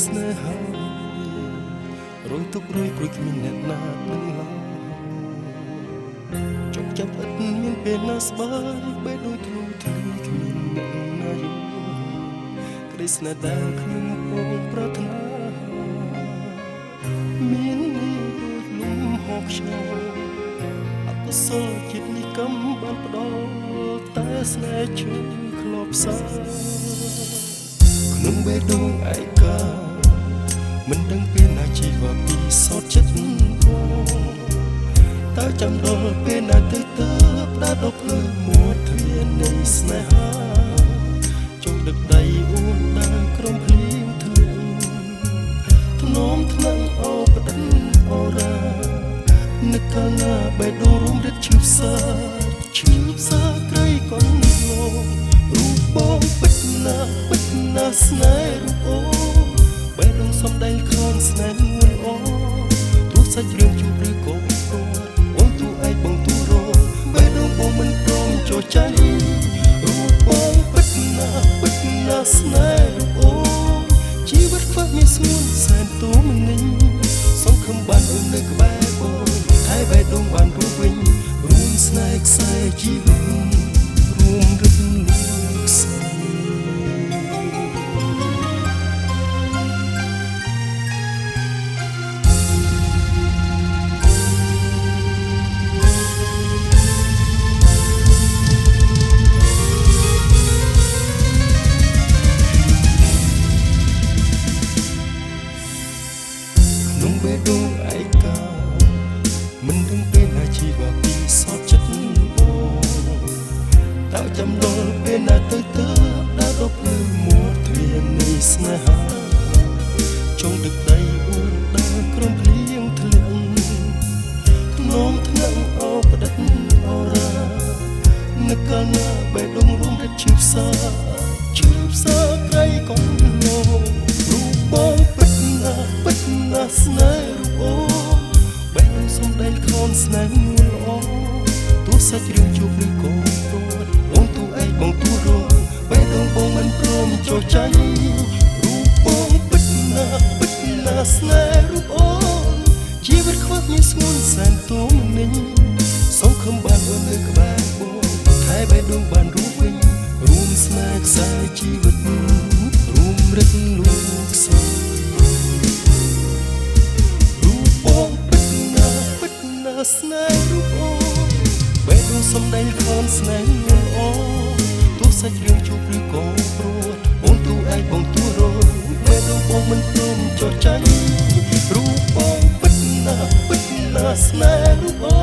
ស្នេហារយទុករយព្រួយគ្មានអ្នកណានឹងឡើយចុកចាប់ឥតមានពេលណាស្បើយបែរដូចធ្លុះធ្លាយគ្មានអ្នកណាយល់ក្តីស្នេហ៍ដែលខ្ញុំបងប្រាថ្នាមាននេះដូចលំហោខ្យល់អកុសលជាតិនេះកំបានផ្ដល់តែស្នេហ៍ឈឺធ្លាប់សាក្នុងបេះដូងឯកាមិនដឹងពេលណាជីវ៉ាពីសោតចិត្តបងតើចាំដល់ពេលណាទៅផ្ដាល់ដល់ភ្លើងមួតទ្វារនៃស្នេហាចង់ដឹកដៃអួនដើរក្រុមភ្លៀងធ្លាក់ធ្នមថ្នាំងអោបដិនអរ៉ានឹកកាលណាបេះដូងរំរិតឈឺផ្សាក្រៃកូនលោករូបបងពិតណាស្នេហ៍រូបអូបេះដូងសំដែងខនស្នេហ៍នួនអូទោះសាច់រឿងជួបឬក៏ព្រោះបងទូឯងបងទូរងបេះដូងបងមិនព្រមចូលចាញ់រូបបងពិតណាស្នេហ៍រូបអូជីវិតខ្វះមានស្ងួនសែនទូមនិញសង្ឃឹមបានអូននៅក្បែរបងតែបេះដូងបានរួចវិញរួមស្នេហ៍ខ្សែជីវិតរួមរឹតលោកស្នេហ៍ក្នុងបេះដូងឯកាមិនដឹងពេលណាជីវ៉ាពីសោតចិត្តបងតើចាំដល់ពេលណាទៅដើរដល់ភ្លើងមួតទ្វារនៃស្នេហាចង់ដឹកដៃអួនដើរក្រុមភ្លៀងធ្លាក់ធ្នមថ្នាំងអោបដិនអរ៉ានឹកកាលណាបេះដូងរួមរិតឈឺផ្សាក្រៃកូនលោករូបបងពិតណាស្នេហ៍រូបអូបេះដូងសំដែងខនស្នេហ៍នួនល្អទោះសាច់រឿងជួបឬក៏ព្រោះបងទូឯងបងទូរងបេះដូងបងមិនព្រមចោលចាញ់រូបបងពិតណាស្នេហ៍រូបអូជីវិតខ្វះមានស្ងួនសែនទូមនិញសង្ឃឹមបានអូននៅក្បែរបងតែបេះដូងបានរួចវិញរួមស្នេហ៍ខ្សែជីវិតរួមរឹតលោកស្នេហ៍ស្នេហ៍រូបអូបេះដូងសំដែងខនស្នេហ៍នួនអូទោះសាច់រឿងជួបឬក៏ព្រោះបងទូឯងបងទូរងបេះដូងបងមិនព្រមចោលចាញ់រូបបងពិតណាស្នេហ៍រូបអូ